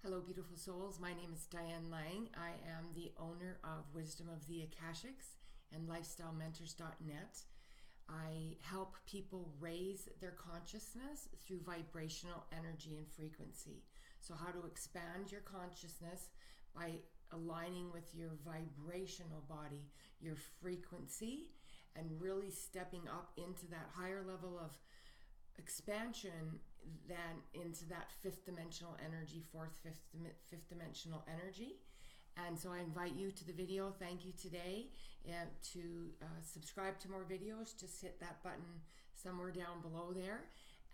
Hello, beautiful souls. My name is Diane Lang. I am the owner of Wisdom of the Akashics and LifestyleMentors.net. I help people raise their consciousness through vibrational energy and frequency. So how to expand your consciousness by aligning with your vibrational body, your frequency, and really stepping up into that higher level of expansion than into that fifth dimensional energy, fifth dimensional energy. And so I invite you to the video. Thank you today. To subscribe to more videos, just hit that button somewhere down below there,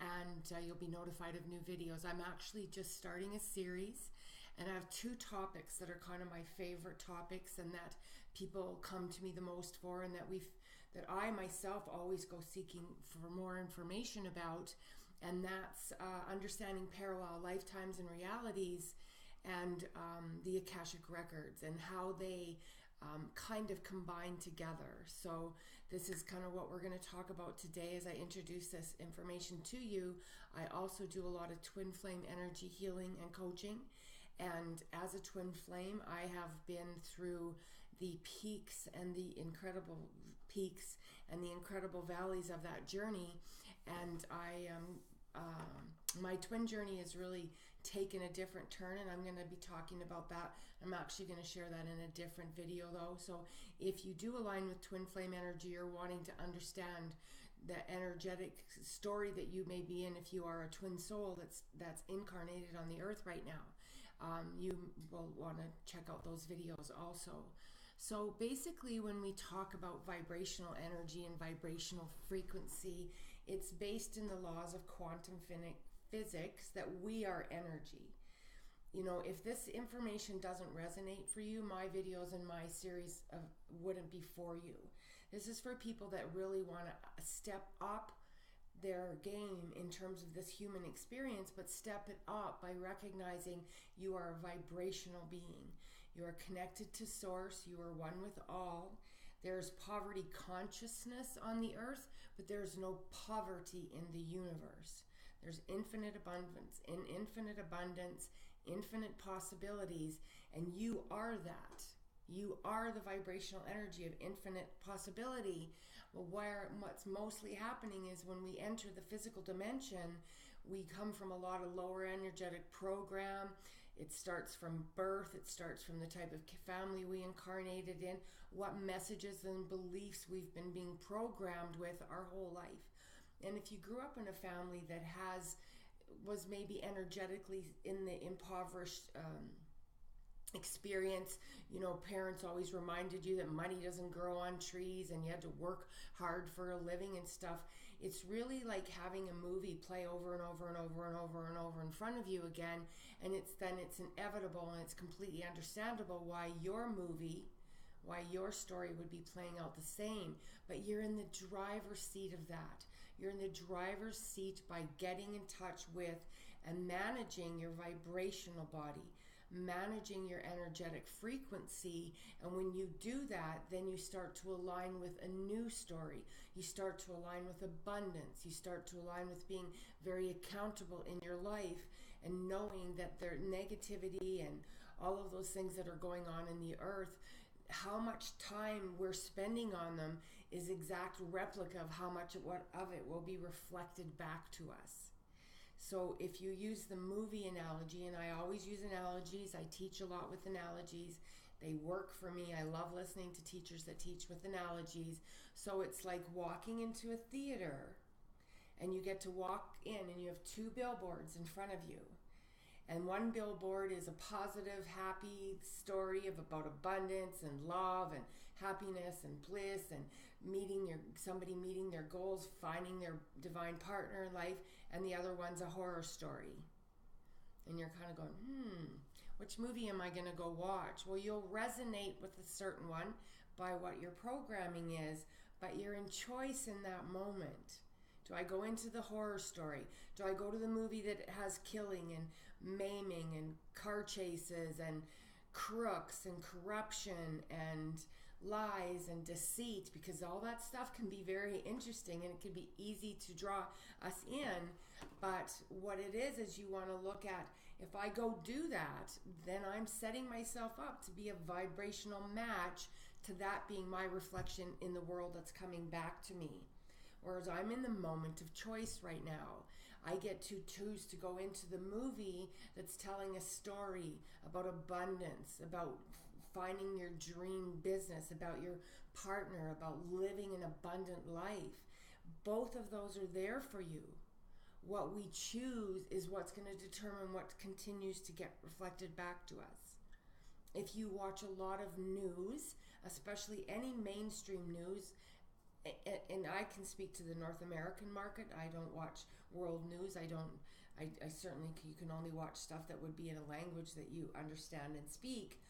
and you'll be notified of new videos. I'm actually just starting a series, and I have two topics that are kind of my favorite topics and that people come to me the most for, and that I myself always go seeking for more information about, and that's understanding parallel lifetimes and realities, and the Akashic records and how they kind of combine together. So this is kind of what we're going to talk about today as I introduce this information to you. I also do a lot of twin flame energy healing and coaching, and as a twin flame I have been through the peaks and the incredible peaks and the incredible valleys of that journey, and my twin journey has really taken a different turn, and I'm going to be talking about that. I'm actually going to share that in a different video though. So if you do align with twin flame energy or wanting to understand the energetic story that you may be in, if you are a twin soul that's incarnated on the earth right now, you will want to check out those videos also. So basically, when we talk about vibrational energy and vibrational frequency, it's based in the laws of quantum physics that we are energy. You know, if this information doesn't resonate for you, my videos and my series wouldn't be for you. This is for people that really want to step up their game in terms of this human experience, but step it up by recognizing you are a vibrational being. You are connected to source. You are one with all. There's poverty consciousness on the earth, but there's no poverty in the universe. There's infinite abundance, infinite possibilities, and you are that. You are the vibrational energy of infinite possibility. But what's mostly happening is when we enter the physical dimension, we come from a lot of lower energetic program. It starts from birth. It starts from the type of family we incarnated in, what messages and beliefs we've been being programmed with our whole life. And if you grew up in a family that was maybe energetically in the impoverished experience, you know, parents always reminded you that money doesn't grow on trees and you had to work hard for a living and stuff. It's really like having a movie play over and over and over and over and over in front of you again, and it's inevitable and it's completely understandable why your story would be playing out the same. But you're in the driver's seat of that. You're in the driver's seat by getting in touch with and managing your vibrational body, managing your energetic frequency. And when you do that, then you start to align with a new story. You start to align with abundance. You start to align with being very accountable in your life and knowing that their negativity and all of those things that are going on in the earth, how much time we're spending on them is exact replica of how much of it will be reflected back to us. So if you use the movie analogy, and I always use analogies, I teach a lot with analogies. They work for me. I love listening to teachers that teach with analogies. So it's like walking into a theater, and you get to walk in and you have two billboards in front of you. And one billboard is a positive, happy story about abundance and love and happiness and bliss and somebody meeting their goals, finding their divine partner in life. And the other one's a horror story. And you're kind of going, which movie am I going to go watch? Well, you'll resonate with a certain one by what your programming is, but you're in choice in that moment. Do I go into the horror story? Do I go to the movie that has killing and maiming and car chases and crooks and corruption and lies and deceit? Because all that stuff can be very interesting and it can be easy to draw us in. But what it is you want to look at, if I go do that, then I'm setting myself up to be a vibrational match to that being my reflection in the world that's coming back to me. Whereas I'm in the moment of choice right now. I get to choose to go into the movie that's telling a story about abundance, about finding your dream business, about your partner, about living an abundant life. Both of those are there for you. What we choose is what's going to determine what continues to get reflected back to us. If you watch a lot of news, especially any mainstream news, and I can speak to the North American market. I don't watch world news. I certainly, you can only watch stuff that would be in a language that you understand and speak.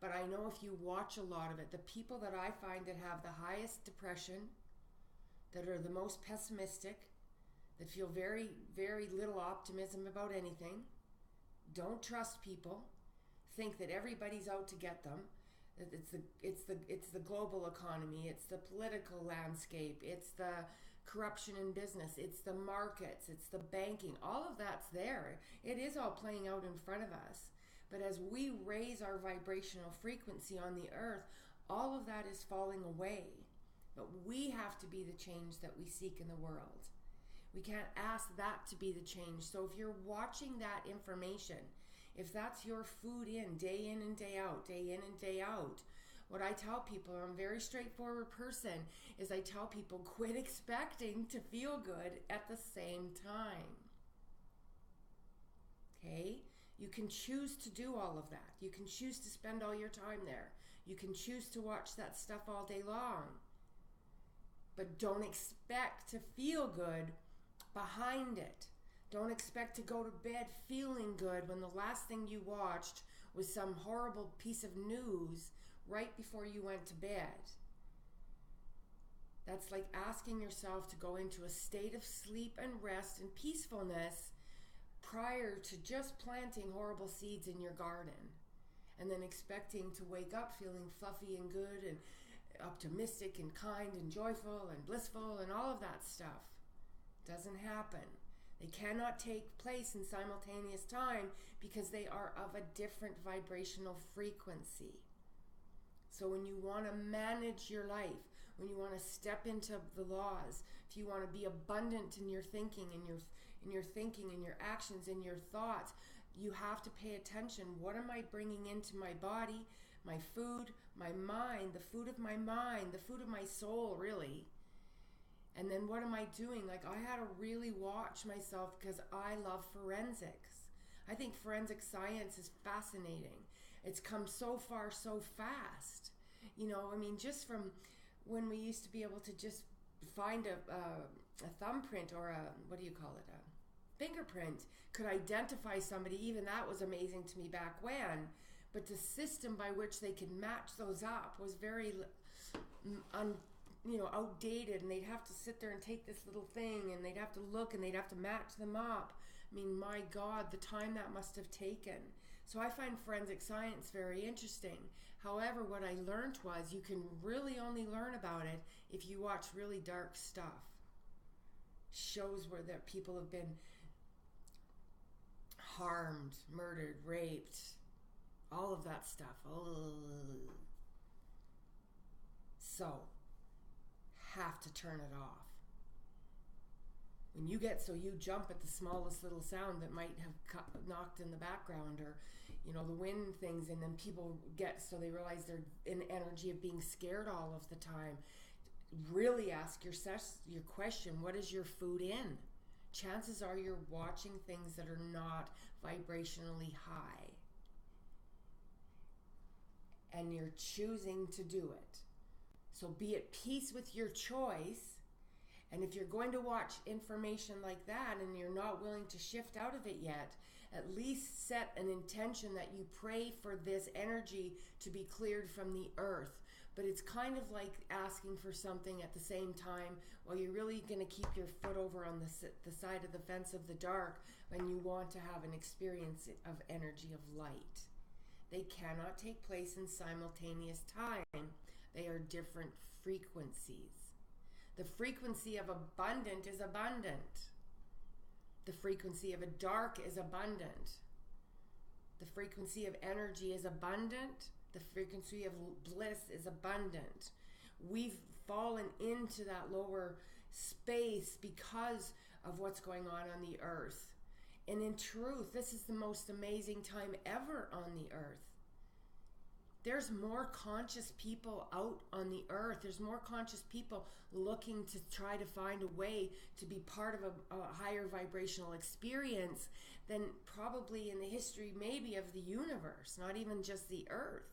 But I know if you watch a lot of it, the people that I find that have the highest depression, that are the most pessimistic, that feel very, very little optimism about anything, don't trust people, think that everybody's out to get them. It's the global economy, it's the political landscape, it's the corruption in business, it's the markets, it's the banking. All of that's there. It is all playing out in front of us. But as we raise our vibrational frequency on the earth, all of that is falling away. But we have to be the change that we seek in the world. We can't ask that to be the change. So if you're watching that information, if that's your food in and day out, day in and day out, what I tell people, I'm a very straightforward person, is I tell people quit expecting to feel good at the same time. Okay? You can choose to do all of that. You can choose to spend all your time there. You can choose to watch that stuff all day long. But don't expect to feel good behind it. Don't expect to go to bed feeling good when the last thing you watched was some horrible piece of news right before you went to bed. That's like asking yourself to go into a state of sleep and rest and peacefulness prior to just planting horrible seeds in your garden, and then expecting to wake up feeling fluffy and good and optimistic and kind and joyful and blissful and all of that stuff. Doesn't happen. They cannot take place in simultaneous time because they are of a different vibrational frequency. So when you want to manage your life, when you want to step into the laws, if you want to be abundant in your thinking, in your actions, in your thoughts, you have to pay attention. What am I bringing into my body, my food, my mind, the food of my mind, the food of my soul, really? And then what am I doing? Like, I had to really watch myself because I love forensics. I think forensic science is fascinating. It's come so far so fast. You know, I mean, just from when we used to be able to just find a thumbprint or a fingerprint, could identify somebody, even that was amazing to me back when. But the system by which they could match those up was very outdated, and they'd have to sit there and take this little thing, and they'd have to look, and they'd have to match them up. I mean, my God, the time that must have taken. So I find forensic science very interesting. However, what I learned was you can really only learn about it if you watch really dark stuff. Shows where that people have been harmed, murdered, raped, all of that stuff. Oh. So, have to turn it off. When you jump at the smallest little sound that might have knocked in the background, or the wind things, and then people get so they realize they're in energy of being scared all of the time. Really ask your question, what is your food in? Chances are you're watching things that are not vibrationally high, and you're choosing to do it. So be at peace with your choice. And if you're going to watch information like that and you're not willing to shift out of it yet, at least set an intention that you pray for this energy to be cleared from the earth. But it's kind of like asking for something at the same time while you're really going to keep your foot over on the side of the fence of the dark when you want to have an experience of energy of light. They cannot take place in simultaneous time. They are different frequencies. The frequency of abundant is abundant. The frequency of a dark is abundant. The frequency of energy is abundant. The frequency of bliss is abundant. We've fallen into that lower space because of what's going on the earth. And in truth, this is the most amazing time ever on the earth. There's more conscious people out on the earth. There's more conscious people looking to try to find a way to be part of a higher vibrational experience than probably in the history maybe of the universe, not even just the earth.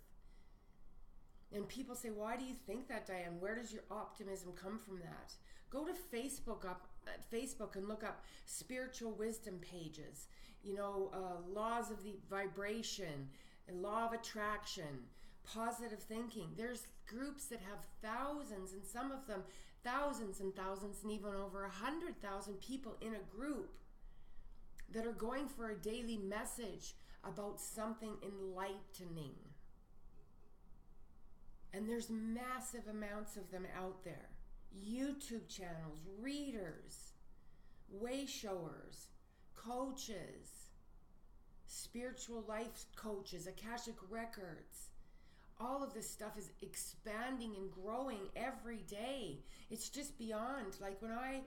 And people say, why do you think that, Diane? Where does your optimism come from that? Go to Facebook and look up spiritual wisdom pages, laws of the vibration, and law of attraction, positive thinking. There's groups that have thousands, and some of them thousands and thousands, and even over 100,000 people in a group that are going for a daily message about something enlightening. And there's massive amounts of them out there. YouTube channels, readers, way showers, coaches, spiritual life coaches, Akashic records. All of this stuff is expanding and growing every day. It's just beyond. Like when I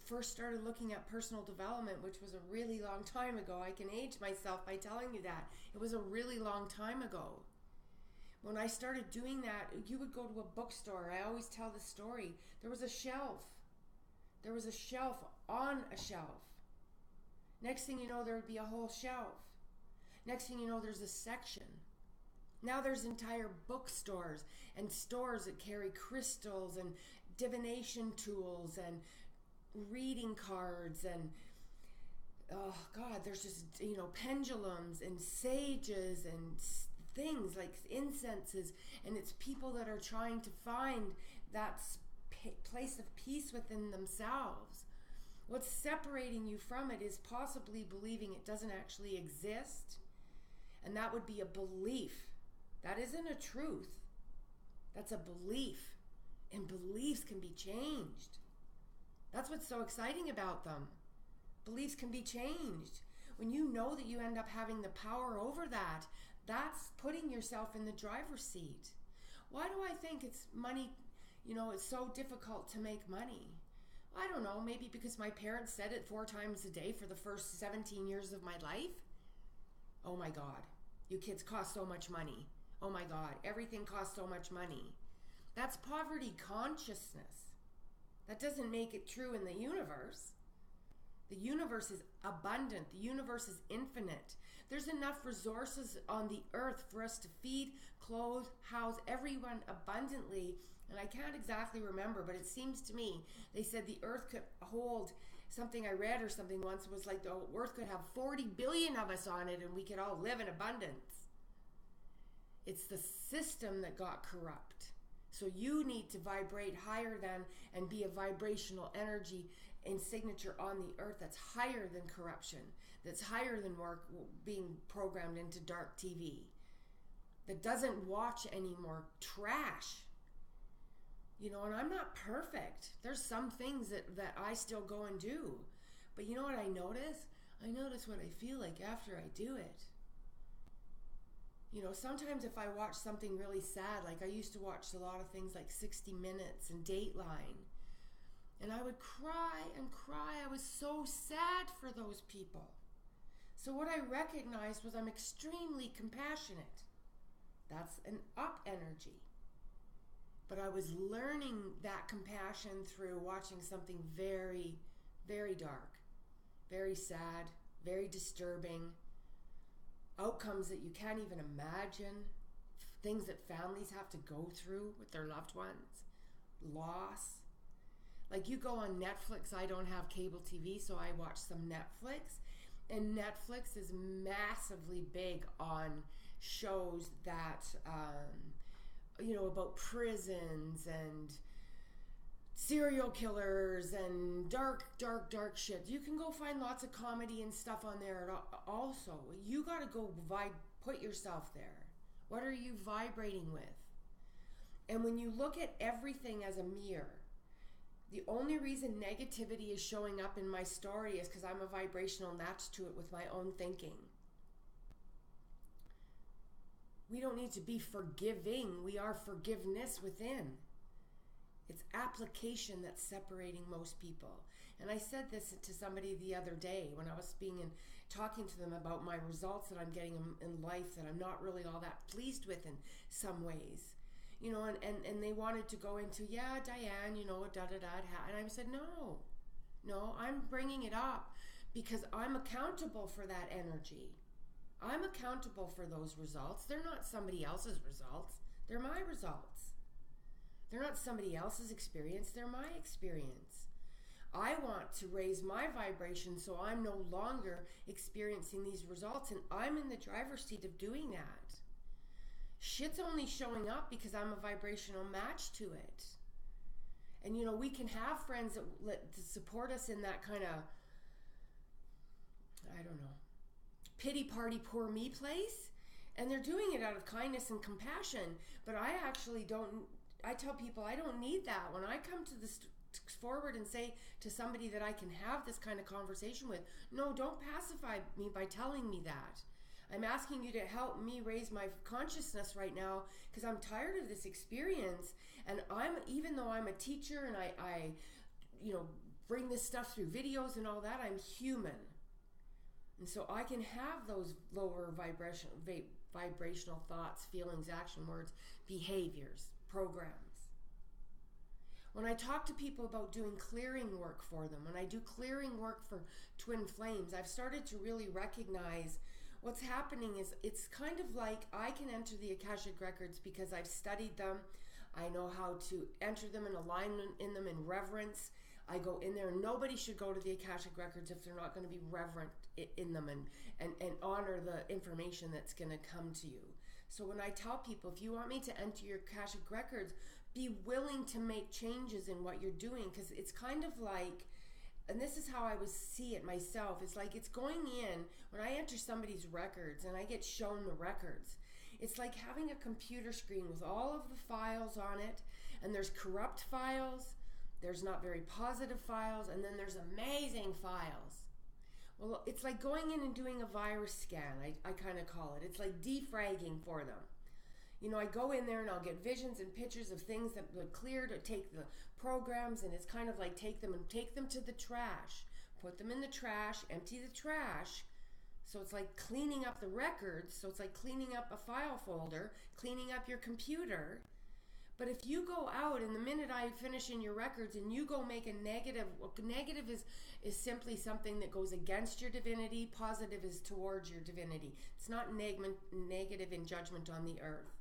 first started looking at personal development, which was a really long time ago, I can age myself by telling you that. It was a really long time ago. When I started doing that, you would go to a bookstore. I always tell the story. There was a shelf. There was a shelf on a shelf. Next thing you know, there would be a whole shelf. Next thing you know, there's a section. Now there's entire bookstores and stores that carry crystals and divination tools and reading cards and, oh God, there's just, pendulums and sages and things like incenses, and it's people that are trying to find that place of peace within themselves. What's separating you from it is possibly believing it doesn't actually exist, and that would be a belief. That isn't a truth. That's a belief, and beliefs can be changed. That's what's so exciting about them. Beliefs can be changed. When you know that you end up having the power over that, that's putting yourself in the driver's seat. Why do I think it's money, it's so difficult to make money? I don't know, maybe because my parents said it 4 times a day for the first 17 years of my life. Oh my God, you kids cost so much money. Oh my God, everything costs so much money. That's poverty consciousness. That doesn't make it true in the universe. The universe is abundant. The universe is infinite. There's enough resources on the earth for us to feed, clothe, house everyone abundantly. And I can't exactly remember, but it seems to me, they said the earth could hold something I read or something once was like the earth could have 40 billion of us on it and we could all live in abundance. It's the system that got corrupt. So you need to vibrate higher than and be a vibrational energy and signature on the earth that's higher than corruption, that's higher than being programmed into dark TV, that doesn't watch any more trash. And I'm not perfect. There's some things that I still go and do. But you know what I notice? I notice what I feel like after I do it. Sometimes if I watch something really sad, like I used to watch a lot of things like 60 Minutes and Dateline, and I would cry and cry. I was so sad for those people. So what I recognized was I'm extremely compassionate. That's an up energy. But I was learning that compassion through watching something very, very dark, very sad, very disturbing, outcomes that you can't even imagine, things that families have to go through with their loved ones, loss. Like you go on Netflix, I don't have cable TV, so I watch some Netflix, and Netflix is massively big on shows that, about prisons and serial killers and dark shit. You can go find lots of comedy and stuff on there also. You got to go put yourself there. What are you vibrating with? And when you look at everything as a mirror, The only reason negativity is showing up in my story is because I'm a vibrational match to it with my own thinking. We don't need to be forgiving. We are forgiveness within. It's application that's separating most people. And I said this to somebody the other day when I was talking to them about my results that I'm getting in life that I'm not really all that pleased with in some ways. You know, and they wanted to go into, yeah, Diane, you know, da-da-da-da. And I said, no, I'm bringing it up because I'm accountable for that energy. I'm accountable for those results. They're not somebody else's results. They're my results. They're not somebody else's experience. They're my experience. I want to raise my vibration so I'm no longer experiencing these results, and I'm in the driver's seat of doing that. Shit's only showing up because I'm a vibrational match to it. And you know, we can have friends that support us in that kind of, I don't know, pity party poor me place, and they're doing it out of kindness and compassion. But I actually don't. I tell people I don't need that. When I come to this forward and say to somebody that I can have this kind of conversation with, no, don't pacify me by telling me that. I'm asking you to help me raise my consciousness right now because I'm tired of this experience. And even though I'm a teacher and I bring this stuff through videos and all that, I'm human. And so I can have those lower vibrational thoughts, feelings, action, words, behaviors, programs. When I talk to people about doing clearing work for them, when I do clearing work for twin flames, I've started to really recognize what's happening is it's kind of like I can enter the Akashic Records because I've studied them. I know how to enter them in alignment in them in reverence. I go in there. Nobody should go to the Akashic Records if they're not going to be reverent in them and honor the information that's going to come to you. So when I tell people, if you want me to enter your Akashic Records, be willing to make changes in what you're doing, because it's kind of like, and this is how I would see it myself, it's like it's going in, when I enter somebody's records and I get shown the records, it's like having a computer screen with all of the files on it, and there's corrupt files, there's not very positive files, and then there's amazing files. Well, it's like going in and doing a virus scan, I kind of call it. It's like defragging for them. You know, I go in there and I'll get visions and pictures of things that would clear to take the programs, and it's kind of like take them to the trash, put them in the trash, empty the trash. So it's like cleaning up the records. So it's like cleaning up a file folder, cleaning up your computer. But if you go out and the minute I finish in your records and you go make a negative, negative is simply something that goes against your divinity, positive is towards your divinity. It's not negative in judgment on the earth.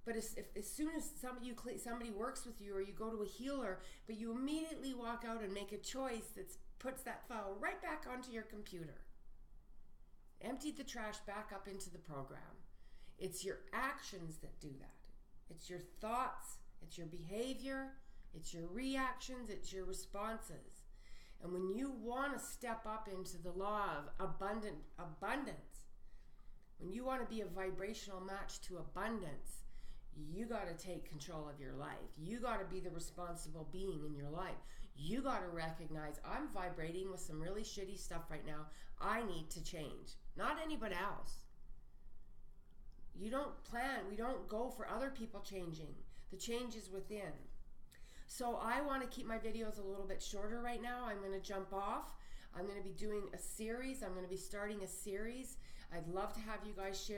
But as soon as somebody works with you or you go to a healer, but you immediately walk out and make a choice that puts that file right back onto your computer. Empty the trash back up into the program. It's your actions that do that. It's your thoughts, it's your behavior, it's your reactions, it's your responses. And when you want to step up into the law of abundance, when you want to be a vibrational match to abundance, you got to take control of your life. You got to be the responsible being in your life. You got to recognize, I'm vibrating with some really shitty stuff right now. I need to change. Not anybody else. You don't plan. We don't go for other people changing. The change is within. So I want to keep my videos a little bit shorter right now. I'm going to jump off. I'm going to be doing a series. I'm going to be starting a series. I'd love to have you guys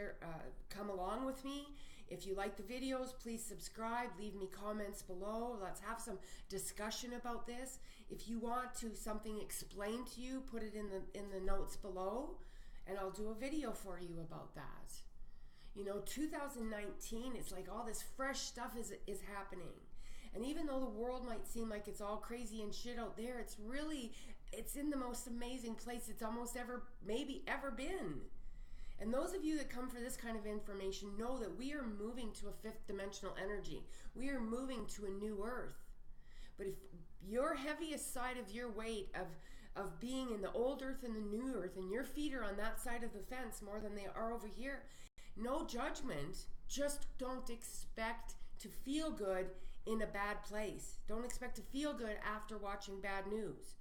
come along with me. If you like the videos, please subscribe, leave me comments below. Let's have some discussion about this. If you want something explained to you, put it in the notes below, and I'll do a video for you about that. You know, 2019, it's like all this fresh stuff is happening. And even though the world might seem like it's all crazy and shit out there, it's in the most amazing place it's maybe ever been. And those of you that come for this kind of information know that we are moving to a fifth dimensional energy. We are moving to a new earth. But if your heaviest side of your weight of being in the old earth and the new earth, and your feet are on that side of the fence more than they are over here, no judgment, just don't expect to feel good in a bad place. Don't expect to feel good after watching bad news.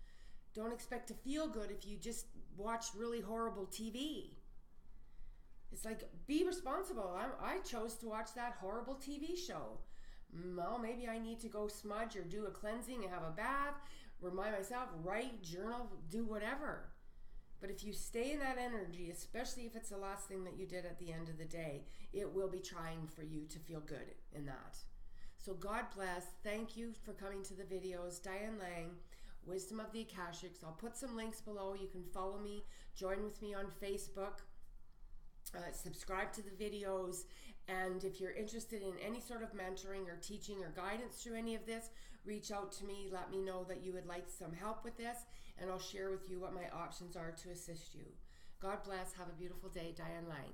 Don't expect to feel good if you just watched really horrible TV. It's like, be responsible. I chose to watch that horrible TV show. Well, maybe I need to go smudge or do a cleansing and have a bath, remind myself, write, journal, do whatever. But if you stay in that energy, especially if it's the last thing that you did at the end of the day, it will be trying for you to feel good in that. So God bless. Thank you for coming to the videos. Diane Lang, Wisdom of the Akashics. I'll put some links below. You can follow me, join with me on Facebook, subscribe to the videos. And if you're interested in any sort of mentoring or teaching or guidance through any of this, reach out to me. Let me know that you would like some help with this, and I'll share with you what my options are to assist you. God bless. Have a beautiful day. Diane Lang.